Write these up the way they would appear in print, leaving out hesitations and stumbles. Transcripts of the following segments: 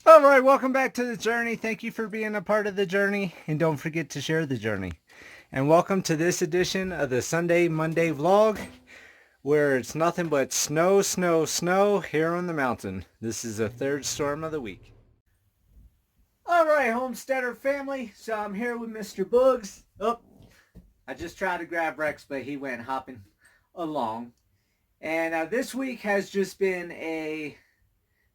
All right, welcome back to the journey. Thank you for being a part of the journey, and don't forget to share the journey. And welcome to this edition of the Sunday Monday vlog, where it's nothing but snow, snow, snow here on the mountain. This is the third storm of the week. All right, Homesteader family. So I'm here with Mr. Boogs. Oh, I just tried to grab Rex, but he went hopping along. And this week has just been a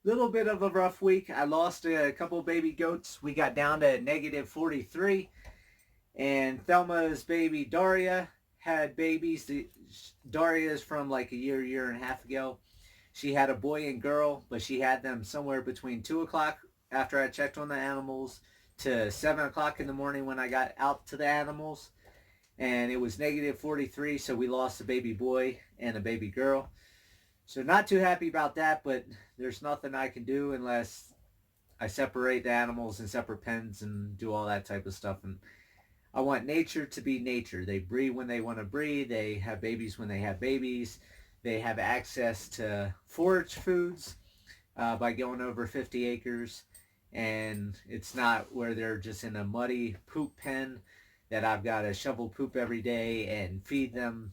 little bit of a rough week. I lost a couple baby goats. We got down to negative 43. And Thelma's baby Daria had babies. Daria is from like a year and a half ago. She had a boy and girl, but she had them somewhere between 2 o'clock after I checked on the animals to 7 o'clock in the morning when I got out to the animals. And it was negative 43, so we lost a baby boy and a baby girl. So not too happy about that, but there's nothing I can do unless I separate the animals in separate pens and do all that type of stuff. And I want nature to be nature. They breed when they want to breed. They have babies when they have babies. They have access to forage foods by going over 50 acres. And it's not where they're just in a muddy poop pen that I've got to shovel poop every day and feed them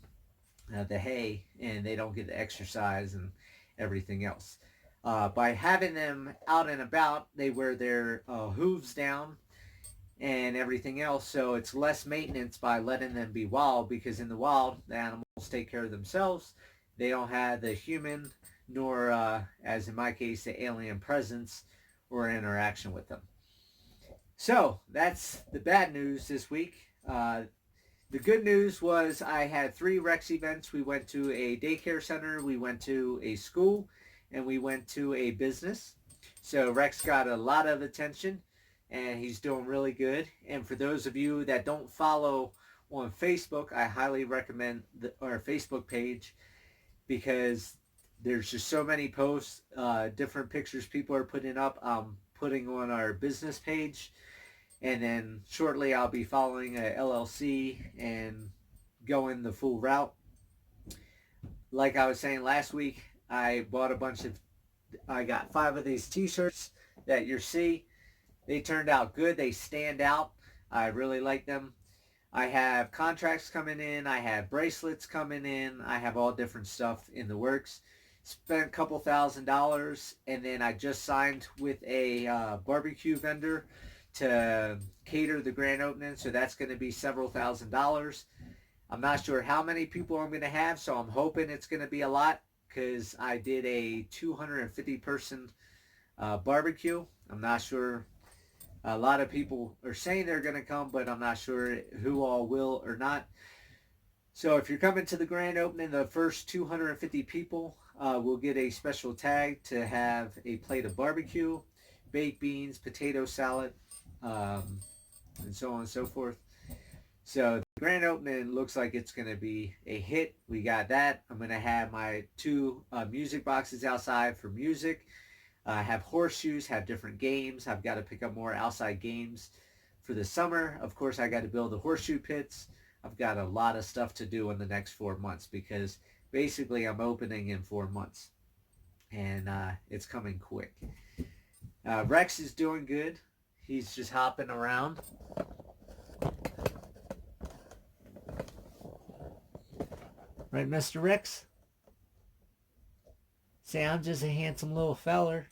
the hay, and they don't get the exercise and everything else. By having them out and about, they wear their hooves down and everything else, so it's less maintenance by letting them be wild, because in the wild, the animals take care of themselves. They don't have the human, nor, as in my case, the alien presence or interaction with them. So, that's the bad news this week. The good news was I had 3 Rex events. We went to a daycare center, we went to a school, and we went to a business. So Rex got a lot of attention, and he's doing really good. And for those of you that don't follow on Facebook, I highly recommend our Facebook page, because there's just so many posts, different pictures people are putting up. I'm putting on our business page. And then shortly I'll be following a LLC and going the full route. Like I was saying last week, I got 5 of these t-shirts that you see. They turned out good. They stand out. I really like them. I have contracts coming in. I have bracelets coming in. I have all different stuff in the works. Spent a couple $1,000s, and then I just signed with a barbecue vendor to cater the grand opening, so that's going to be several $1,000s. I'm not sure how many people I'm going to have, so I'm hoping it's going to be a lot, because I did a 250 person barbecue. I'm not sure. A lot of people are saying they're going to come, but I'm not sure who all will or not. So if you're coming to the grand opening, the first 250 people will get a special tag to have a plate of barbecue, baked beans, potato salad, and so on and so forth. So the grand opening looks like it's going to be a hit. We got that. I'm going to have my 2 music boxes outside for music. Have horseshoes, have different games. I've got to pick up more outside games for the summer. Of course, I got to build the horseshoe pits. I've got a lot of stuff to do in the next 4 months, because basically I'm opening in 4 months. And it's coming quick. Rex is doing good. He's just hopping around. Right, Mr. Rex? Say, I'm just a handsome little feller.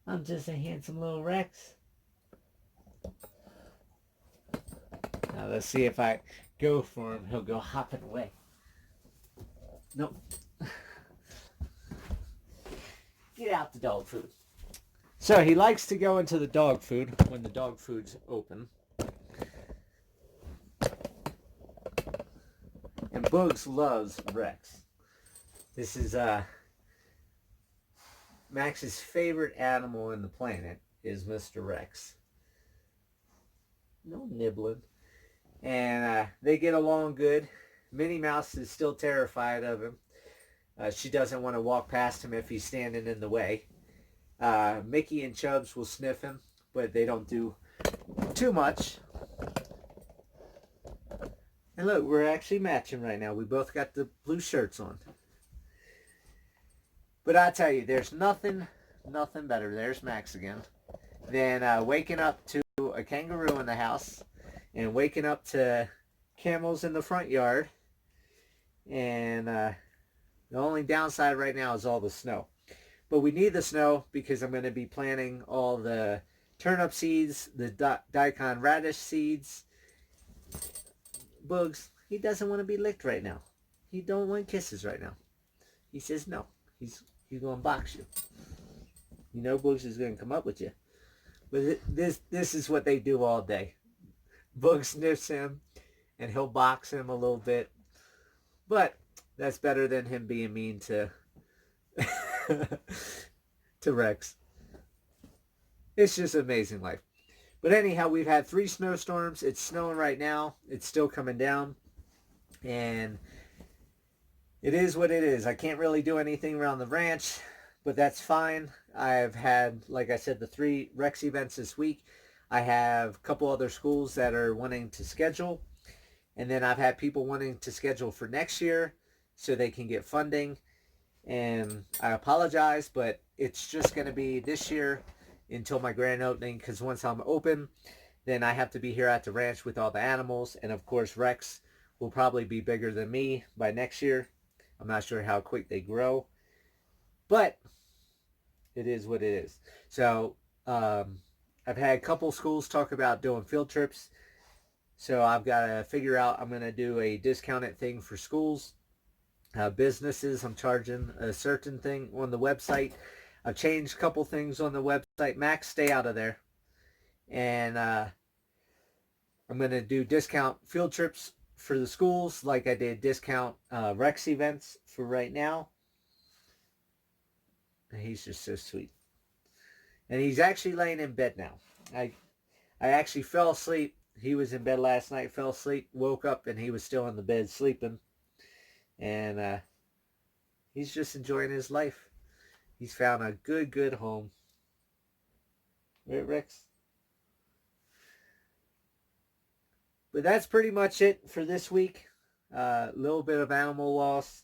I'm just a handsome little Rex. Now let's see if I go for him. He'll go hopping away. Nope. Get out the dog food. So he likes to go into the dog food when the dog food's open. And Bugs loves Rex. This is Max's favorite animal on the planet is Mr. Rex. No nibbling. And they get along good. Minnie Mouse is still terrified of him. She doesn't want to walk past him if he's standing in the way. Mickey and Chubbs will sniff him, but they don't do too much. And look, we're actually matching right now. We both got the blue shirts on. But I tell you, there's nothing nothing better. There's Max again. Than waking up to a kangaroo in the house and waking up to camels in the front yard. And the only downside right now is all the snow. But we need the snow because I'm going to be planting all the turnip seeds, the daikon radish seeds. Bugs, he doesn't want to be licked right now. He don't want kisses right now. He says no. He's going to box you. You know Bugs is going to come up with you. But this is what they do all day. Bugs sniffs him, and he'll box him a little bit. But that's better than him being mean to to Rex. It's just amazing life. But anyhow, we've had 3 snowstorms. It's snowing right now. It's still coming down. And it is what it is. I can't really do anything around the ranch, but that's fine. I've had, like I said, the 3 Rex events this week. I have a couple other schools that are wanting to schedule. And then I've had people wanting to schedule for next year so they can get funding. And I apologize, but it's just going to be this year until my grand opening, because once I'm open, then I have to be here at the ranch with all the animals. And of course, Rex will probably be bigger than me by next year. I'm not sure how quick they grow, but it is what it is. So I've had a couple schools talk about doing field trips. So I've got to figure out, I'm going to do a discounted thing for schools. Businesses, I'm charging a certain thing on the website. I've changed a couple things on the website. Max, stay out of there. And I'm going to do discount field trips for the schools, like I did discount Rex events for right now. And he's just so sweet. And he's actually laying in bed now. I actually fell asleep. He was in bed last night, fell asleep, woke up, and he was still in the bed sleeping. And he's just enjoying his life. He's found a good home. Right, Rex? But that's pretty much it for this week. A little bit of animal loss.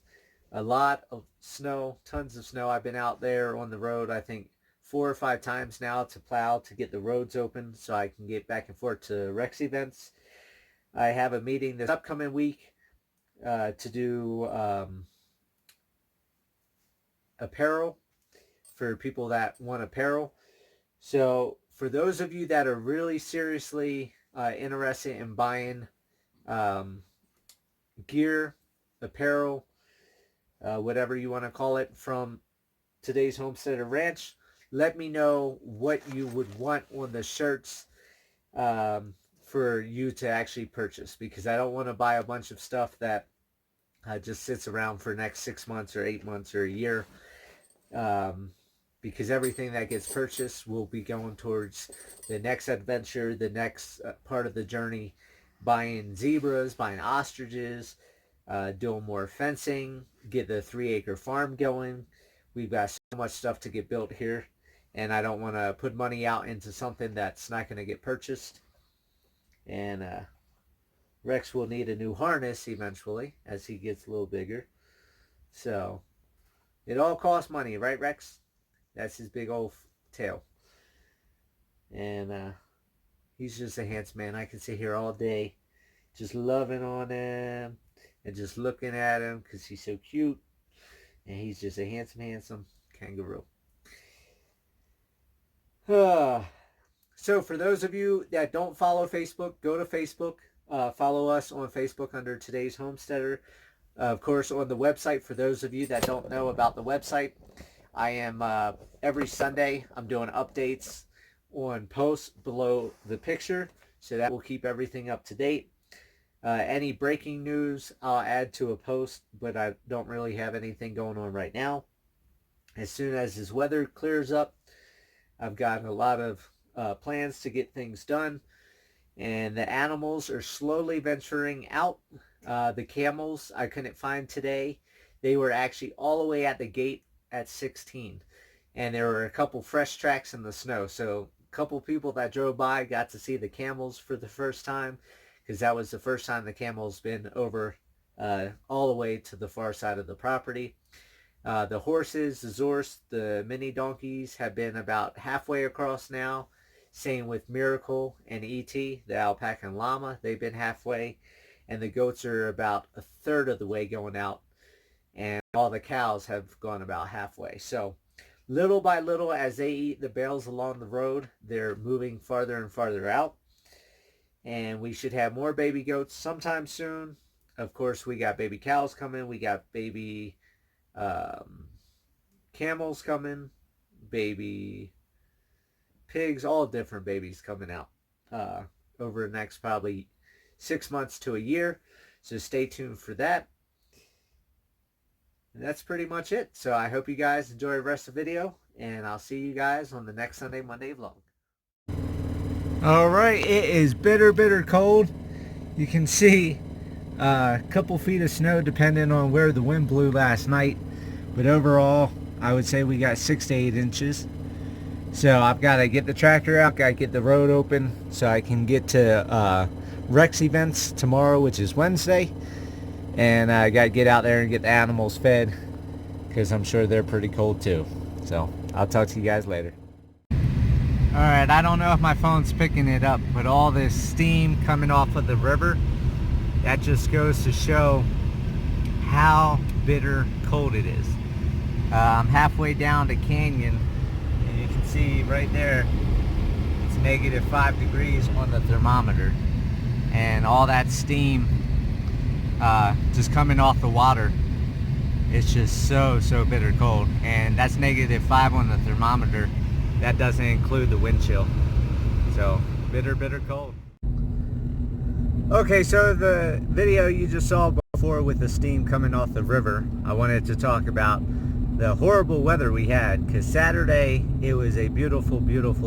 A lot of snow. Tons of snow. I've been out there on the road, I think, 4 or 5 times now to plow to get the roads open so I can get back and forth to Rex events. I have a meeting this upcoming week to do apparel for people that want apparel. So for those of you that are really seriously interested in buying gear, apparel, whatever you want to call it, from today's Homesteader Ranch, let me know what you would want on the shirts for you to actually purchase, because I don't want to buy a bunch of stuff that just sits around for the next 6 months or 8 months or a year, because everything that gets purchased will be going towards the next adventure, the next part of the journey, buying zebras, buying ostriches, doing more fencing, get the 3-acre farm going. We've got so much stuff to get built here, and I don't want to put money out into something that's not going to get purchased. And Rex will need a new harness eventually as he gets a little bigger. So it all costs money, right, Rex? That's his big old tail. And he's just a handsome man. I can sit here all day just loving on him and just looking at him because he's so cute. And he's just a handsome kangaroo. So for those of you that don't follow Facebook, go to Facebook. Follow us on Facebook under Today's Homesteader. Of course, on the website, for those of you that don't know about the website, I am, every Sunday, I'm doing updates on posts below the picture. So that will keep everything up to date. Any breaking news, I'll add to a post, but I don't really have anything going on right now. As soon as his weather clears up, I've got a lot of plans to get things done. And the animals are slowly venturing out. The camels I couldn't find today. They were actually all the way at the gate at 16. And there were a couple fresh tracks in the snow. So a couple people that drove by got to see the camels for the first time, because that was the first time the camels been over all the way to the far side of the property. The horses, the Zorse, the mini donkeys have been about halfway across now. Same with Miracle and E.T., the alpaca and llama. They've been halfway. And the goats are about a third of the way going out. And all the cows have gone about halfway. So little by little, as they eat the bales along the road, they're moving farther and farther out. And we should have more baby goats sometime soon. Of course, we got baby cows coming. We got baby camels coming. Baby pigs, all different babies coming out over the next probably 6 months to a year. So stay tuned for that. And that's pretty much it. So I hope you guys enjoy the rest of the video, and I'll see you guys on the next Sunday Monday vlog. Alright, it is bitter cold. You can see a couple feet of snow depending on where the wind blew last night. But overall, I would say we got 6 to 8 inches. So I've got to get the tractor out, got to get the road open so I can get to Rex events tomorrow, which is Wednesday. And I got to get out there and get the animals fed because I'm sure they're pretty cold too. So I'll talk to you guys later. Alright, I don't know if my phone's picking it up, but all this steam coming off of the river, that just goes to show how bitter cold it is. I'm halfway down the canyon, and you can see right there, it's -5 degrees on the thermometer. And all that steam just coming off the water, it's just so bitter cold. And that's -5 on the thermometer. That doesn't include the wind chill. So bitter cold. Okay, so the video you just saw before with the steam coming off the river, I wanted to talk about the horrible weather we had, because Saturday it was a beautiful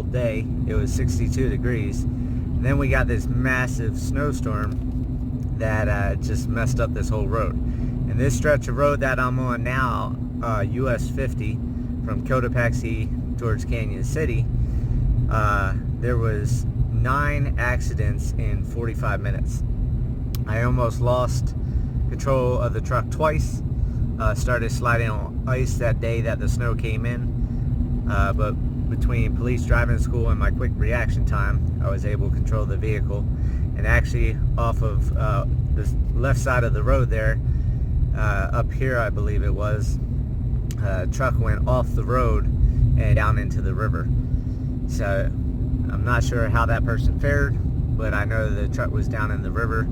day. It was 62 degrees. And then we got this massive snowstorm that just messed up this whole road. And this stretch of road that I'm on now, US 50 from Cotopaxi towards Canyon City, there was 9 accidents in 45 minutes. I almost lost control of the truck twice. Started sliding on ice that day that the snow came in, but between police driving school and my quick reaction time, I was able to control the vehicle. And actually off of the left side of the road there, up here I believe it was, truck went off the road and down into the river. So I'm not sure how that person fared, but I know the truck was down in the river,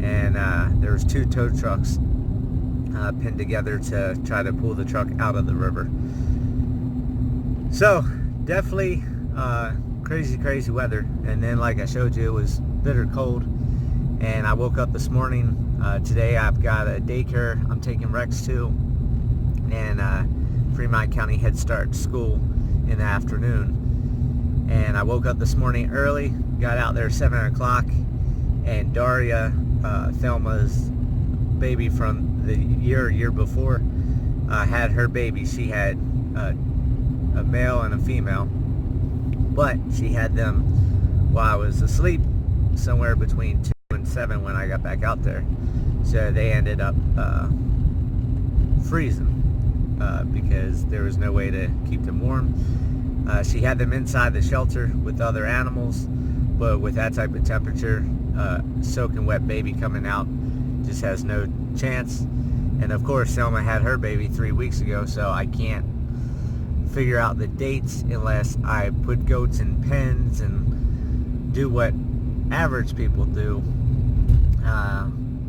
and there was 2 tow trucks pinned together to try to pull the truck out of the river. So definitely crazy weather. And then, like I showed you, it was bitter cold. And I woke up this morning. Today I've got a daycare I'm taking Rex to, and Fremont County Head Start school in the afternoon. And I woke up this morning early, got out there 7 o'clock, and Daria, Thelma's baby from the year before, had her baby. She had a male and a female, but she had them while I was asleep, somewhere between 2 and 7 when I got back out there. So they ended up freezing because there was no way to keep them warm. She had them inside the shelter with other animals, but with that type of temperature, soaking wet baby coming out just has no chance. And of course, Selma had her baby 3 weeks ago, so I can't figure out the dates unless I put goats in pens and do what average people do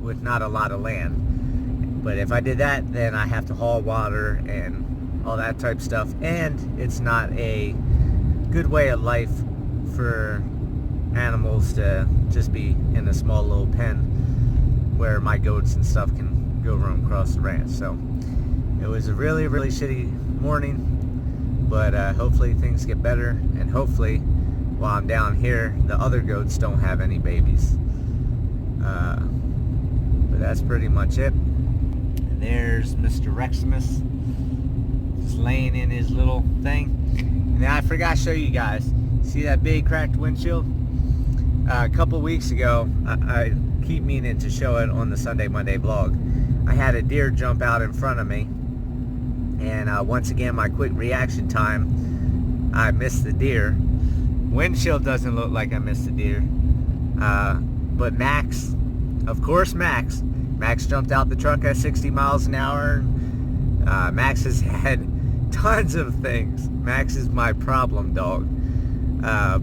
with not a lot of land. But if I did that, then I have to haul water and all that type stuff, and it's not a good way of life for animals to just be in a small little pen where my goats and stuff can go roam across the ranch. So it was a really shitty morning, but hopefully things get better, and hopefully while I'm down here the other goats don't have any babies. But that's pretty much it. And there's Mr. Reximus just laying in his little thing. And then I forgot to show you guys, see that big cracked windshield? A couple weeks ago, I keep meaning to show it on the Sunday Monday vlog. I had a deer jump out in front of me, And once again, my quick reaction time, I missed the deer. Windshield doesn't look like I missed the deer. But Max, of course Max jumped out the truck at 60 miles an hour. Max has had tons of things. Max is my problem dog.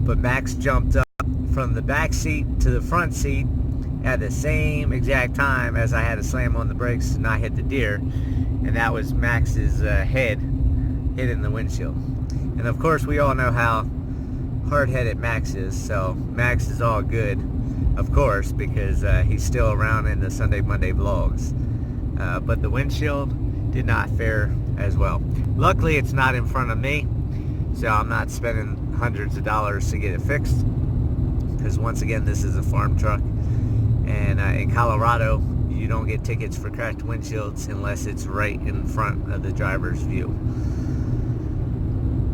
But Max jumped up from the back seat to the front seat at the same exact time as I had to slam on the brakes to not hit the deer. And that was Max's head hitting the windshield. And of course we all know how hard-headed Max is, so Max is all good, of course, because he's still around in the Sunday Monday vlogs. But the windshield did not fare as well. Luckily it's not in front of me, so I'm not spending hundreds of dollars to get it fixed, because once again this is a farm truck, and in Colorado you don't get tickets for cracked windshields unless it's right in front of the driver's view.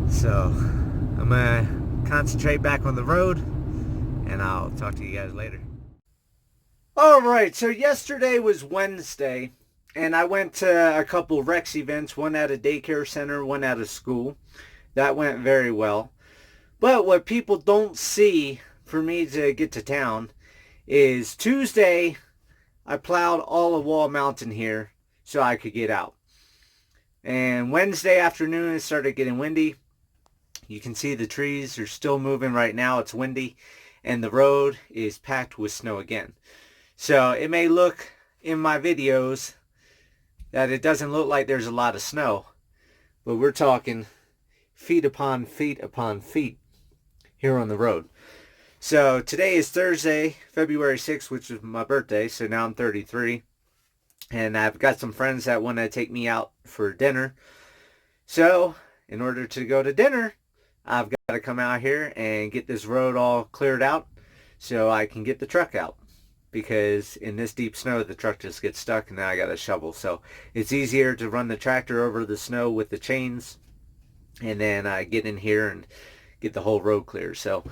So I'm gonna concentrate back on the road, and I'll talk to you guys later. Alright, so yesterday was Wednesday, and I went to a couple Rex events, one at a daycare center, one at a school. That went very well. But what people don't see for me to get to town is Tuesday I plowed all of Wall Mountain here so I could get out. And Wednesday afternoon it started getting windy. You can see the trees are still moving right now. It's windy, and the road is packed with snow again. So it may look in my videos that it doesn't look like there's a lot of snow, but we're talking feet upon feet upon feet here on the road. So today is Thursday, February 6th, which is my birthday, so now I'm 33. And I've got some friends that want to take me out for dinner. So in order to go to dinner, I've got to come out here and get this road all cleared out so I can get the truck out. Because in this deep snow, the truck just gets stuck, and now I got a shovel. So it's easier to run the tractor over the snow with the chains and then get in here and get the whole road clear. So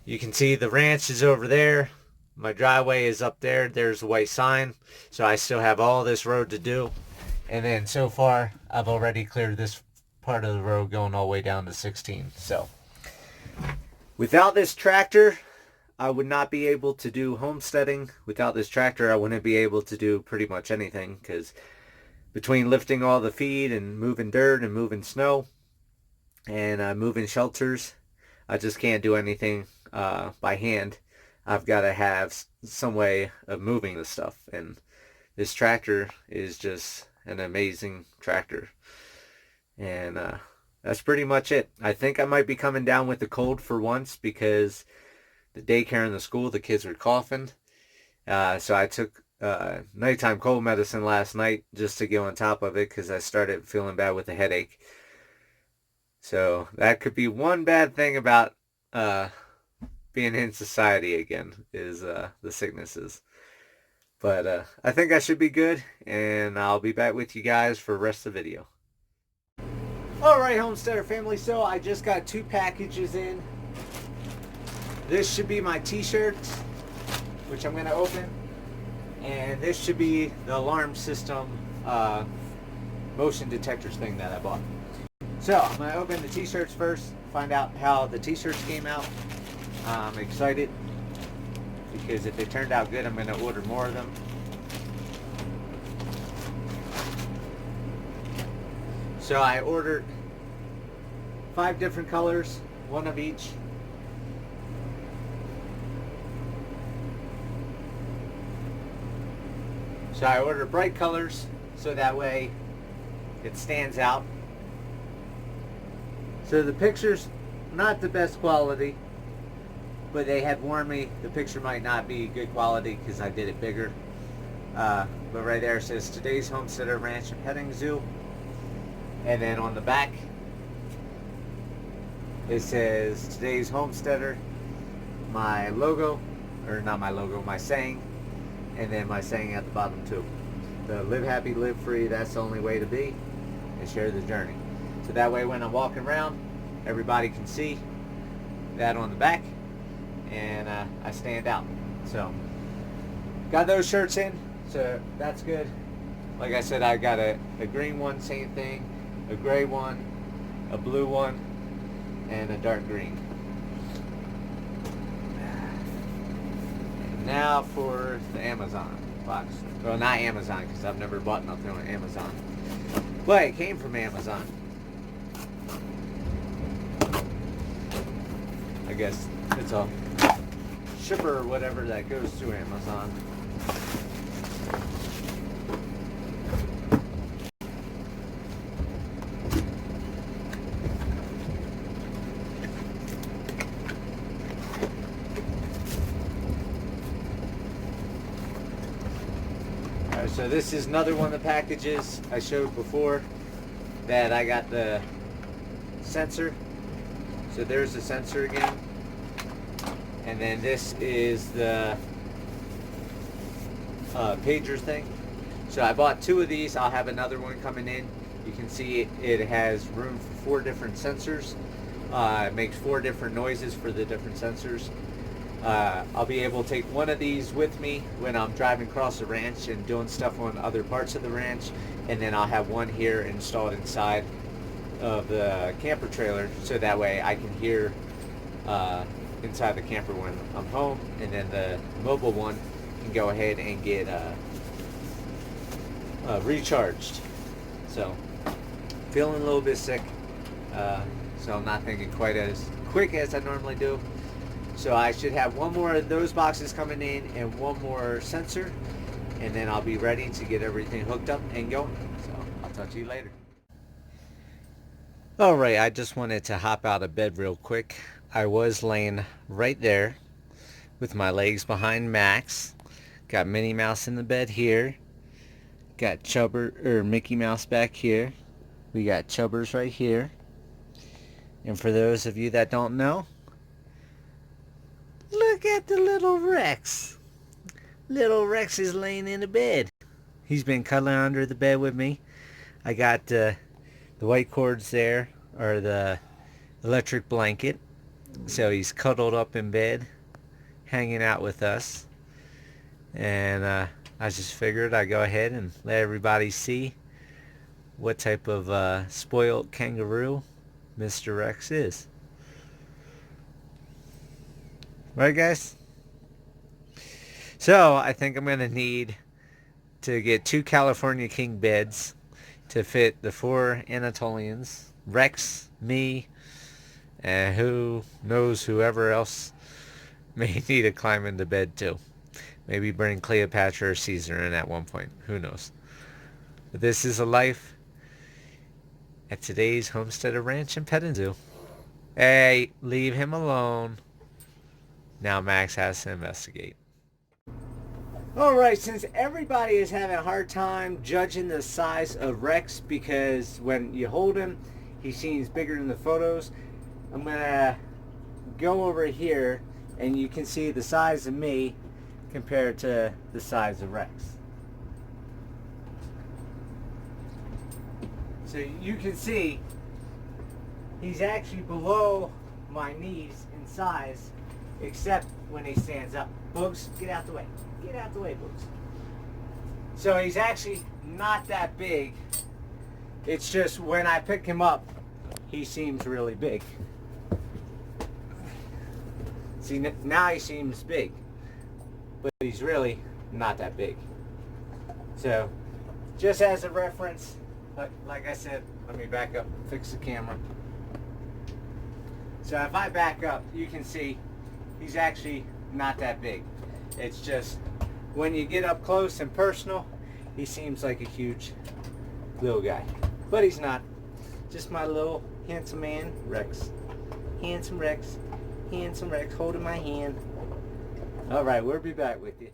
you can see the ranch is over there. My driveway is up there. There's a white sign. So I still have all this road to do. And then so far, I've already cleared this part of the road going all the way down to 16. So without this tractor, I would not be able to do homesteading. Without this tractor, I wouldn't be able to do pretty much anything, because between lifting all the feed and moving dirt and moving snow and moving shelters, I just can't do anything by hand. I've got to have some way of moving the stuff, and this tractor is just an amazing tractor. And that's pretty much it. I think I might be coming down with the cold for once, because the daycare and the school, the kids were coughing. So I took nighttime cold medicine last night just to get on top of it, because I started feeling bad with a headache. So that could be one bad thing about being in society again, is the sicknesses. But I think I should be good, and I'll be back with you guys for the rest of the video. Alright, Homesteader family, so I just got 2 packages in. This should be my t-shirts, which I'm going to open. And this should be the alarm system motion detectors thing that I bought. So I'm going to open the t-shirts first, find out how the t-shirts came out. I'm excited, because if they turned out good, I'm going to order more of them. So I ordered 5 different colors, 1 of each. So I ordered bright colors, so that way it stands out. So the picture's not the best quality, but they had warned me the picture might not be good quality because I did it bigger. But right there it says today's Homesteader Ranch and Petting Zoo. And then on the back it says today's Homesteader, my logo, or not my logo, my saying. And then my saying at the bottom too. The live happy, live free, that's the only way to be, and share the journey. So that way when I'm walking around, everybody can see that on the back, and I stand out. So got those shirts in, so that's good. Like I said, I got a green one, same thing, a gray one, a blue one, and a dark green. And now for the Amazon box. Well, not Amazon, because I've never bought nothing on Amazon. But it came from Amazon. I guess it's a shipper or whatever that goes to Amazon. Alright, so this is another one of the packages I showed before that I got the sensor. So there's the sensor again. And then this is the pager thing. So I bought 2 of these. I'll have another one coming in. You can see it has room for 4 different sensors. It makes 4 different noises for the different sensors. I'll be able to take one of these with me when I'm driving across the ranch and doing stuff on other parts of the ranch. And then I'll have one here installed inside of the camper trailer, so that way I can hear inside the camper when I'm home, and then the mobile one can go ahead and get recharged. So feeling a little bit sick, so I'm not thinking quite as quick as I normally do. So I should have 1 more of those boxes coming in and 1 more sensor, and then I'll be ready to get everything hooked up and going. So I'll talk to you later. Alright, I just wanted to hop out of bed real quick. I was laying right there with my legs behind Max. Got Minnie Mouse in the bed here. Got Mickey Mouse back here. We got Chubbers right here. And for those of you that don't know, look at the little Rex. Little Rex is laying in the bed. He's been cuddling under the bed with me. I got the white cords there, or the electric blanket. So he's cuddled up in bed, hanging out with us. And I just figured I'd go ahead and let everybody see what type of spoiled kangaroo Mr. Rex is. Right, guys? So I think I'm going to need to get 2 California King beds to fit the 4 Anatolians, Rex, me, and who knows, whoever else may need to climb into bed too. Maybe bring Cleopatra or Caesar in at one point. Who knows? But this is a life at today's Homesteader Ranch and Petting Zoo. Hey, leave him alone. Now Max has to investigate. Alright, since everybody is having a hard time judging the size of Rex, because when you hold him, he seems bigger in the photos, I'm going to go over here and you can see the size of me compared to the size of Rex. So you can see he's actually below my knees in size, except when he stands up. Boogs, get out the way. Get out the way, Boogs. So he's actually not that big. It's just when I pick him up, he seems really big. See, now he seems big, but he's really not that big. So, just as a reference, like I said, let me back up, fix the camera. So if I back up, you can see he's actually not that big. It's just when you get up close and personal, he seems like a huge little guy. But he's not. Just my little handsome man, Rex. Handsome Rex. Handsome Rex holding my hand. Alright, we'll be back with you.